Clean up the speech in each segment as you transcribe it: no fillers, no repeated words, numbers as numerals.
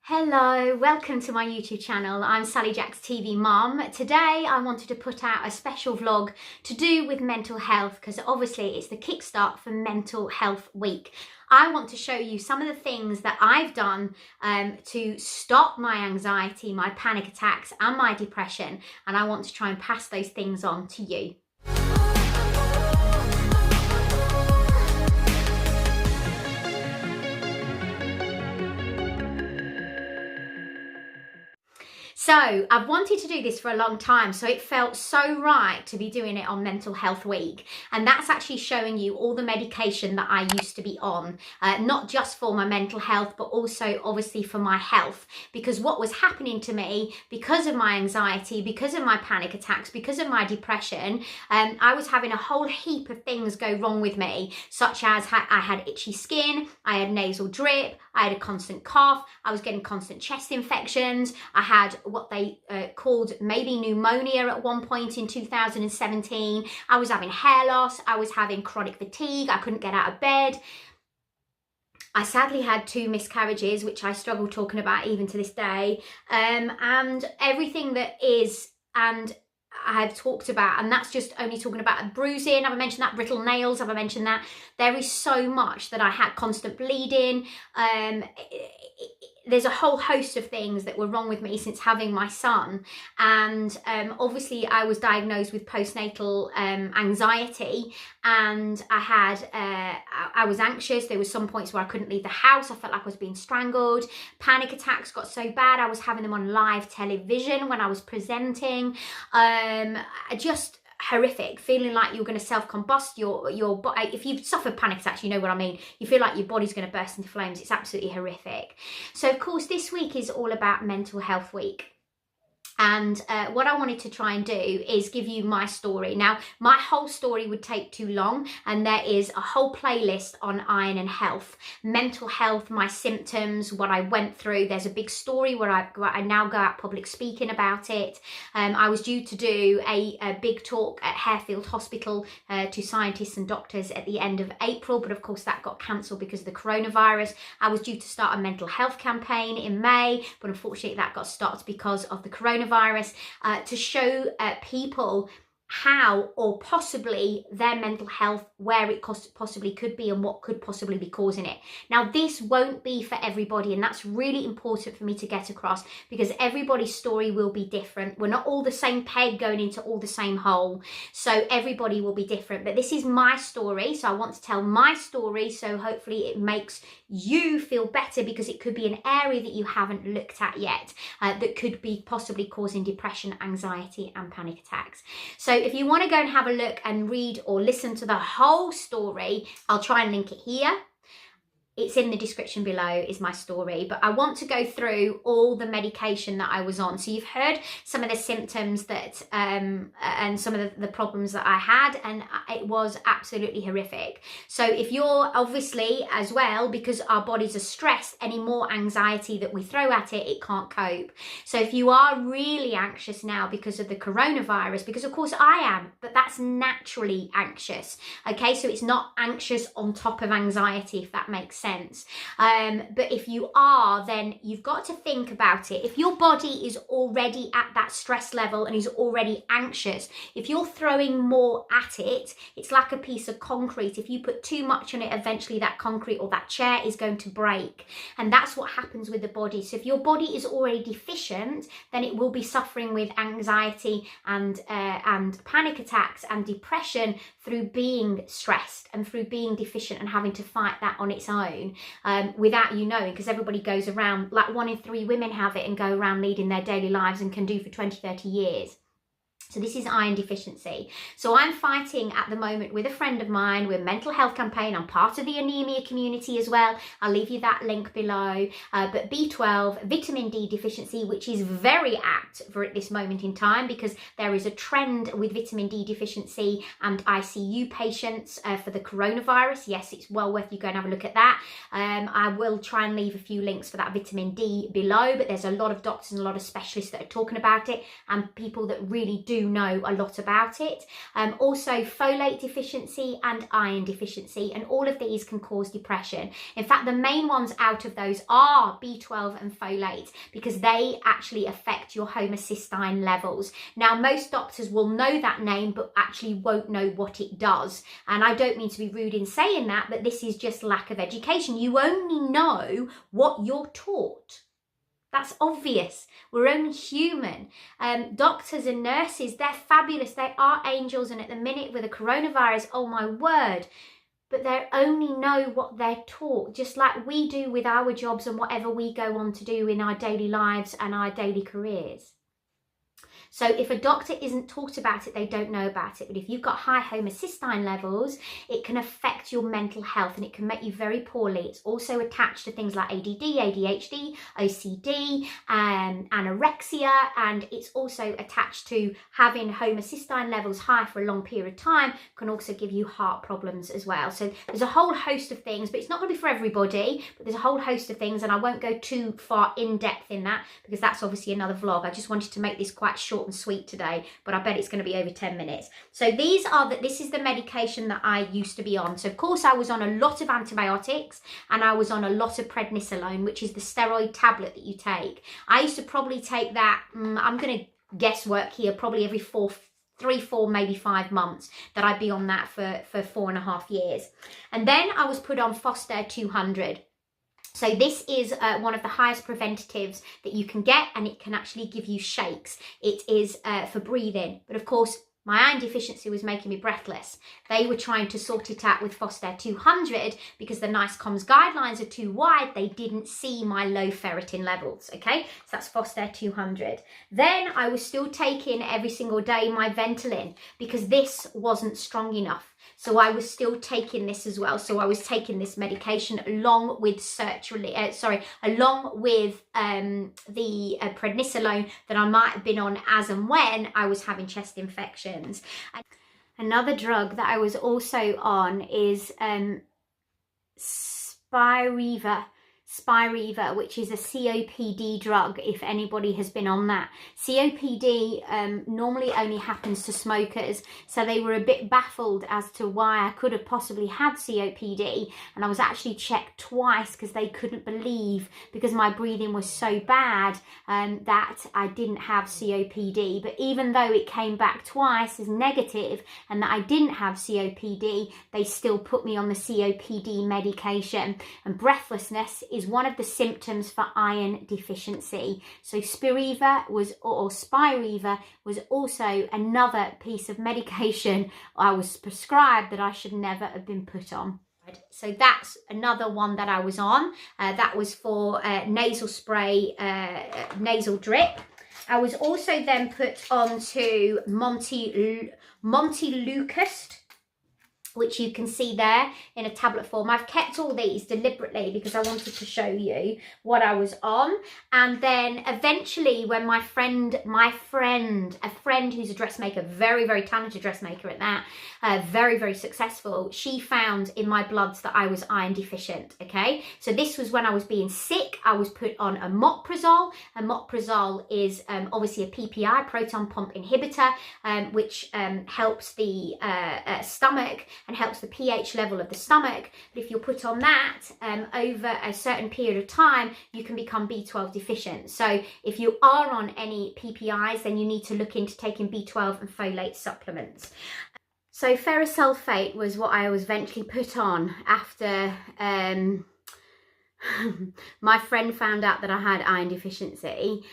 Hello, welcome to my YouTube channel. I'm Sally Jack's TV Mum. Today I wanted to put out a special vlog to do with mental health because obviously it's the kickstart for Mental Health Week. I want to show you some of the things that I've done to stop my anxiety, my panic attacks and my depression, and I want to try and pass those things on to you. So I've wanted to do this for a long time, so it felt so right to be doing it on Mental Health Week. And that's actually showing you all the medication that I used to be on, not just for my mental health, but also obviously for my health. Because what was happening to me, because of my anxiety, because of my panic attacks, because of my depression, I was having a whole heap of things go wrong with me, such as I had itchy skin, I had nasal drip, I had a constant cough, I was getting constant chest infections, I had what they called maybe pneumonia at one point in 2017. I was having hair loss, I was having chronic fatigue, I couldn't get out of bed. I sadly had 2 miscarriages, which I struggle talking about even to this day, and everything that is and I've talked about, and that's just only talking about bruising. Have I mentioned that? Brittle nails, have I mentioned that? There is so much that I had, constant bleeding. There's a whole host of things that were wrong with me since having my son, and obviously I was diagnosed with postnatal anxiety, and I was anxious. There were some points where I couldn't leave the house. I felt like I was being strangled. Panic attacks got so bad I was having them on live television when I was presenting. Just horrific, feeling like you're going to self-combust your body. If you've suffered panic attacks, you know what I mean. You feel like your body's going to burst into flames. It's absolutely horrific. So of course this week is all about Mental Health Week. And what I wanted to try and do is give you my story. Now, my whole story would take too long, and there is a whole playlist on iron and health, mental health, my symptoms, what I went through. There's a big story where I now go out public speaking about it. I was due to do a big talk at Harefield Hospital to scientists and doctors at the end of April, but of course that got cancelled because of the coronavirus. I was due to start a mental health campaign in May, but unfortunately that got stopped because of the coronavirus, to show people how or possibly their mental health, where it possibly could be and what could possibly be causing it. Now, this won't be for everybody, and that's really important for me to get across, because everybody's story will be different. We're not all the same peg going into all the same hole, so everybody will be different. But this is my story, so I want to tell my story, so hopefully it makes you feel better, because it could be an area that you haven't looked at yet that could be possibly causing depression, anxiety and panic attacks. So if you want to go and have a look and read or listen to the whole story, I'll try and link it here. It's in the description below, is my story, but I want to go through all the medication that I was on. So you've heard some of the symptoms that and some of the problems that I had, and it was absolutely horrific. So if you're obviously as well, because our bodies are stressed, any more anxiety that we throw at it, it can't cope. So if you are really anxious now because of the coronavirus, because of course I am, but that's naturally anxious. Okay, so it's not anxious on top of anxiety, if that makes sense. But if you are, then you've got to think about it. If your body is already at that stress level and is already anxious, if you're throwing more at it, it's like a piece of concrete. If you put too much on it, eventually that concrete or that chair is going to break. And that's what happens with the body. So if your body is already deficient, then it will be suffering with anxiety and panic attacks and depression through being stressed and through being deficient and having to fight that on its own. Without you knowing, because everybody goes around, like 1 in 3 women have it and go around leading their daily lives and can do for 20-30 years. So this is iron deficiency. So I'm fighting at the moment with a friend of mine with a mental health campaign. I'm part of the anemia community as well. I'll leave you that link below. But B12, vitamin D deficiency, which is very apt for at this moment in time, because there is a trend with vitamin D deficiency and ICU patients for the coronavirus. Yes, it's well worth you go and have a look at that. I will try and leave a few links for that vitamin D below, but there's a lot of doctors and a lot of specialists that are talking about it, and people that really do do know a lot about it. Also folate deficiency and iron deficiency, and all of these can cause depression. In fact, the main ones out of those are B12 and folate, because they actually affect your homocysteine levels. Now, most doctors will know that name, but actually won't know what it does. And I don't mean to be rude in saying that, but this is just lack of education. You only know what you're taught. That's obvious. We're only human. Doctors and nurses, they're fabulous. They are angels. And at the minute with the coronavirus, oh my word, but they only know what they're taught, just like we do with our jobs and whatever we go on to do in our daily lives and our daily careers. So if a doctor isn't taught about it, they don't know about it. But if you've got high homocysteine levels, it can affect your mental health and it can make you very poorly. It's also attached to things like ADD, ADHD, OCD, anorexia, and it's also attached to having homocysteine levels high for a long period of time can also give you heart problems as well. So there's a whole host of things, but it's not going to be for everybody, but there's a whole host of things, and I won't go too far in depth in that because that's obviously another vlog. I just wanted to make this quite short and sweet today, but I bet it's going to be over 10 minutes. So this is the medication that I used to be on. So of course I was on a lot of antibiotics and I was on a lot of prednisolone, which is the steroid tablet that you take. I used to probably take that, I'm going to guesswork here, probably every 3, 4, maybe 5 months that I'd be on that for 4.5 years. And then I was put on Foster 200. So this is one of the highest preventatives that you can get, and it can actually give you shakes. It is for breathing. But of course, my iron deficiency was making me breathless. They were trying to sort it out with Foster 200 because the NICE-COMS guidelines are too wide. They didn't see my low ferritin levels, okay? So that's Foster 200. Then I was still taking every single day my Ventolin because this wasn't strong enough. So I was still taking this as well. So I was taking this medication along with along with the prednisolone that I might have been on as and when I was having chest infections. Another drug that I was also on is Spiriva, which is a COPD drug, if anybody has been on that. COPD normally only happens to smokers, so they were a bit baffled as to why I could have possibly had COPD, and I was actually checked twice because they couldn't believe, because my breathing was so bad, that I didn't have COPD. But even though it came back twice as negative and that I didn't have COPD, they still put me on the COPD medication. And breathlessness is one of the symptoms for iron deficiency. So Spiriva was also another piece of medication I was prescribed that I should never have been put on. So that's another one that I was on. That was for nasal spray, nasal drip. I was also then put onto Montelukast, which you can see there in a tablet form. I've kept all these deliberately because I wanted to show you what I was on. And then eventually when a friend who's a dressmaker, very, very talented dressmaker at that, very, very successful, she found in my bloods that I was iron deficient, okay? So this was when I was being sick. I was put on a Moprazole. And Moprazole is obviously a PPI, proton pump inhibitor, which helps the stomach and helps the pH level of the stomach. But if you're put on that over a certain period of time, you can become B12 deficient. So if you are on any PPIs, then you need to look into taking B12 and folate supplements. So ferrous sulfate was what I was eventually put on after my friend found out that I had iron deficiency,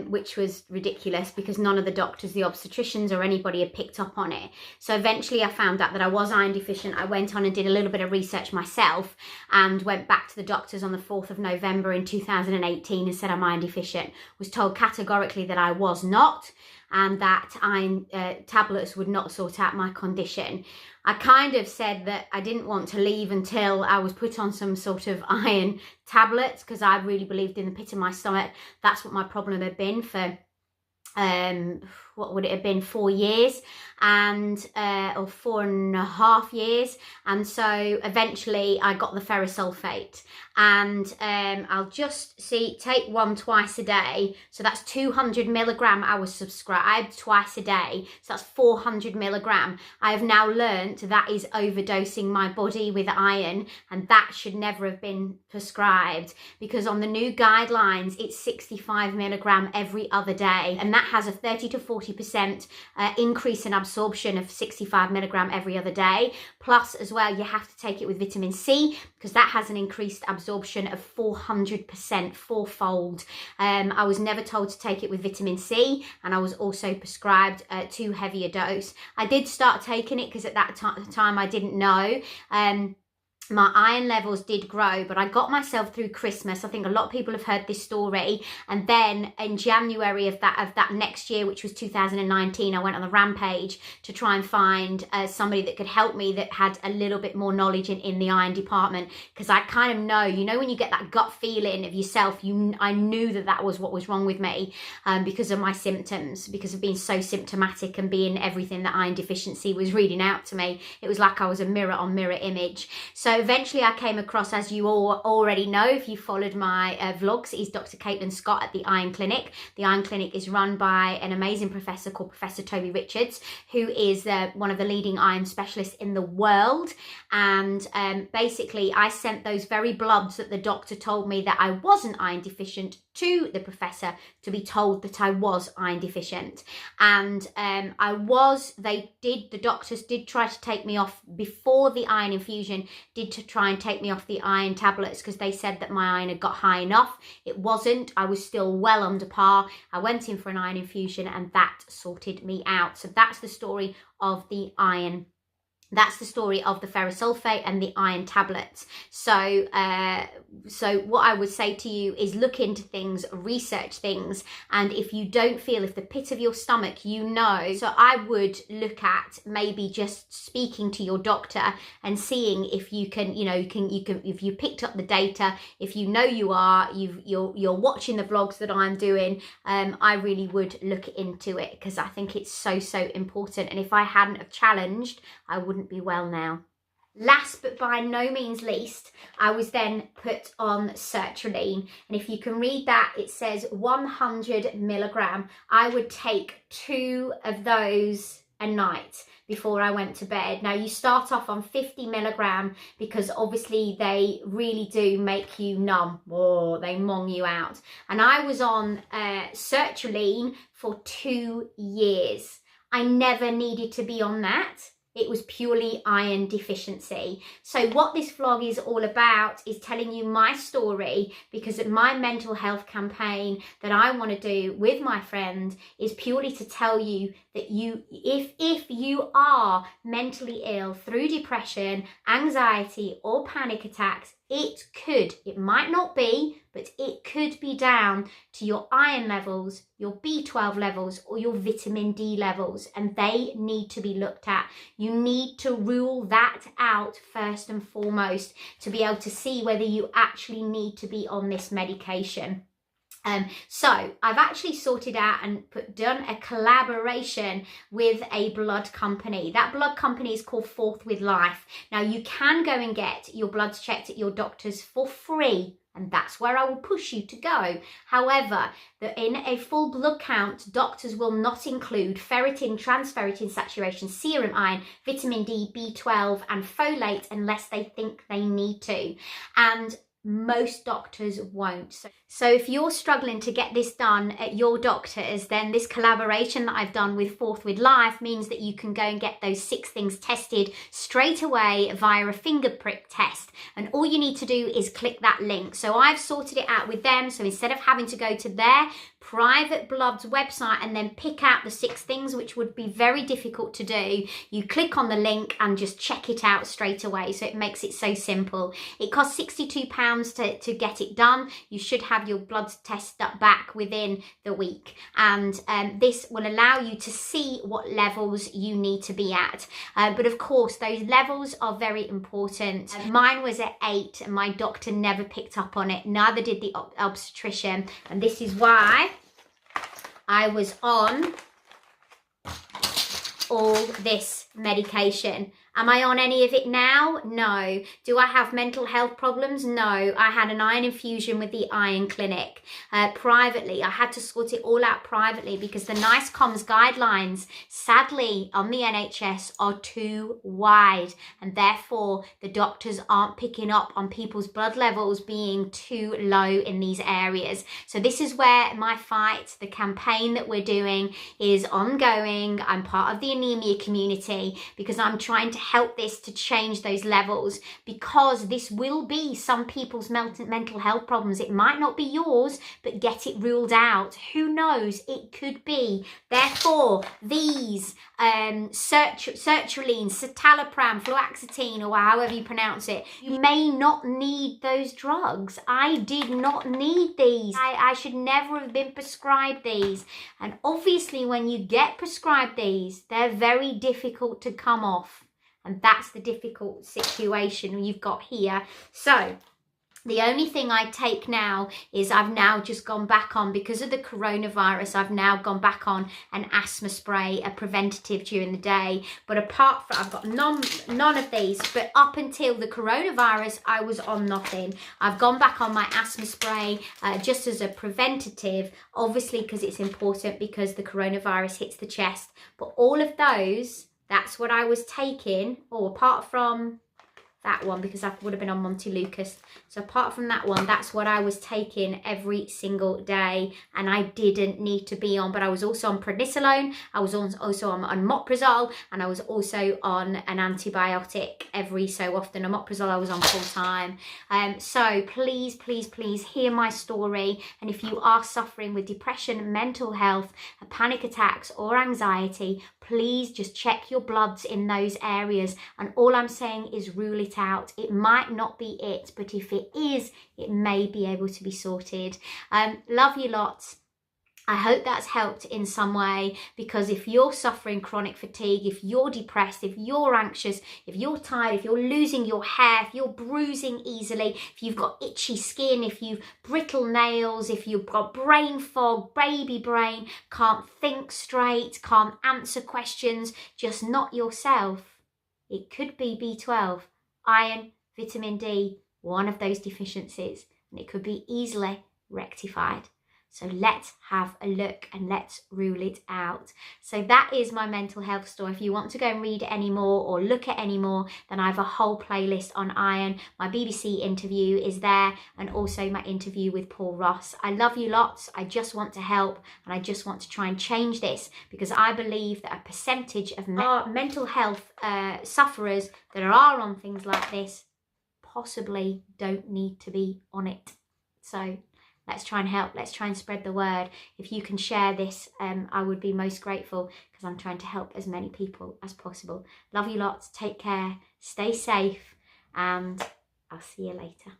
which was ridiculous because none of the doctors, the obstetricians or anybody had picked up on it. So eventually I found out that I was iron deficient. I went on and did a little bit of research myself and went back to the doctors on the 4th of November in 2018 and said I'm iron deficient. Was told categorically that I was not, and that iron tablets would not sort out my condition. I kind of said that I didn't want to leave until I was put on some sort of iron tablets because I really believed in the pit of my stomach. That's what my problem had been for what would it have been, 4 years, and or 4.5 years. And so eventually I got the ferrosulfate, and I'll just take one twice a day. So that's 200 milligram. I was subscribed twice a day, so that's 400 milligram. I have now learned that is overdosing my body with iron, and that should never have been prescribed, because on the new guidelines it's 65 milligram every other day, and that has a 30 to 40% increase in absorption of 65 milligram every other day. Plus as well, you have to take it with vitamin C, because that has an increased absorption of 400%, fourfold. I was never told to take it with vitamin C, and I was also prescribed too heavy a dose. I did start taking it because at that time I didn't know. My iron levels did grow, but I got myself through Christmas. I think a lot of people have heard this story. And then in January of that next year, which was 2019, I went on a rampage to try and find somebody that could help me, that had a little bit more knowledge in the iron department, because I kind of know, you know, when you get that gut feeling of yourself, I knew that was what was wrong with me, because of my symptoms, because of being so symptomatic and being everything that iron deficiency was reading out to me. It was like I was a mirror on mirror image. So eventually I came across, as you all already know if you followed my vlogs, is Dr. Caitlin Scott at the Iron Clinic. The Iron Clinic is run by an amazing professor called Professor Toby Richards, who is one of the leading iron specialists in the world. And basically I sent those very bloods that the doctor told me that I wasn't iron deficient to the professor to be told that I was iron deficient. And the doctors did try to take me off before the iron infusion, to try and take me off the iron tablets, because they said that my iron had got high enough. It wasn't. I was still well under par. I went in for an iron infusion, and that sorted me out. So that's the story of the iron. That's the story of the ferrosulfate and the iron tablets. So what I would say to you is look into things, research things, and if you don't feel, if the pit of your stomach, you know, so I would look at maybe just speaking to your doctor and seeing if you can, you know, you can if you picked up the data, if you know you're watching the vlogs that I'm doing, I really would look into it, because I think it's so important. And if I hadn't have challenged, I wouldn't be well now. Last but by no means least, I was then put on sertraline, and if you can read that, it says 100 milligram. I would take 2 of those a night before I went to bed. Now you start off on 50 milligram because obviously they really do make you numb. Whoa, they mong you out. And I was on sertraline for 2 years. I never needed to be on that. It was purely iron deficiency. So what this vlog is all about is telling you my story, because my mental health campaign that I want to do with my friend is purely to tell you that if you are mentally ill through depression, anxiety, or panic attacks, it might not be, but it could be down to your iron levels, your B12 levels, or your vitamin D levels, and they need to be looked at. You need to rule that out first and foremost to be able to see whether you actually need to be on this medication. So I've actually sorted out and done a collaboration with a blood company. That blood company is called Forth with Life. Now you can go and get your bloods checked at your doctor's for free, and that's where I will push you to go. However, in a full blood count, doctors will not include ferritin, transferritin saturation, serum iron, vitamin D, B12 and folate unless they think they need to. And most doctors won't. So if you're struggling to get this done at your doctor's, then this collaboration that I've done with Forth with Life means that you can go and get those 6 things tested straight away via a finger prick test. And all you need to do is click that link. So I've sorted it out with them. So instead of having to go to their private blood's website and then pick out the 6 things, which would be very difficult to do, you click on the link and just check it out straight away. So it makes it so simple. It costs £62 to get it done. You should have your blood test back within the week, and this will allow you to see what levels you need to be at, but of course those levels are very important. Mine was at 8 and my doctor never picked up on it, neither did the obstetrician, and this is why I was on all this medication. Am I on any of it now? No. Do I have mental health problems? No. I had an iron infusion with the Iron Clinic privately. I had to sort it all out privately because the Nice Comms guidelines, sadly, on the NHS are too wide, and therefore the doctors aren't picking up on people's blood levels being too low in these areas. So this is where my fight, the campaign that we're doing, is ongoing. I'm part of the anemia community because I'm trying to help this to change those levels, because this will be some people's mental health problems. It might not be yours, but get it ruled out. Who knows? It could be. Therefore, these sertraline, citalopram, fluoxetine, or however you pronounce it, you may not need those drugs. I did not need these. I should never have been prescribed these. And obviously when you get prescribed these, they're very difficult to come off. And that's the difficult situation you've got here. So the only thing I take now is I've now just gone back on, because of the coronavirus, I've now gone back on an asthma spray, a preventative during the day. But apart from, I've got none of these, but up until the coronavirus, I was on nothing. I've gone back on my asthma spray just as a preventative, obviously because it's important because the coronavirus hits the chest. But all of those, that's what I was taking, or apart from that one, because I would have been on Monty Lucas. So apart from that one, that's what I was taking every single day, and I didn't need to be on. But I was also on prednisolone, I was also on omeprazole, and I was also on an antibiotic every so often. Omeprazole I was on full time. So please, please, please hear my story. And if you are suffering with depression, mental health, panic attacks or anxiety, please just check your bloods in those areas. And all I'm saying is rule it out. It might not be it, but if it is, it may be able to be sorted. Love you lots. I hope that's helped in some way, because if you're suffering chronic fatigue, if you're depressed, if you're anxious, if you're tired, if you're losing your hair, if you're bruising easily, if you've got itchy skin, if you've brittle nails, if you've got brain fog, baby brain, can't think straight, can't answer questions, just not yourself, it could be B12, iron, vitamin D, one of those deficiencies, and it could be easily rectified. So let's have a look and let's rule it out. So that is my mental health story. If you want to go and read any more or look at any more, then I have a whole playlist on iron. My BBC interview is there, and also my interview with Paul Ross. I love you lots. I just want to help, and I just want to try and change this, because I believe that a percentage of mental health sufferers that are on things like this possibly don't need to be on it. So let's try and help. Let's try and spread the word. If you can share this, I would be most grateful, because I'm trying to help as many people as possible. Love you lots. Take care. Stay safe. And I'll see you later.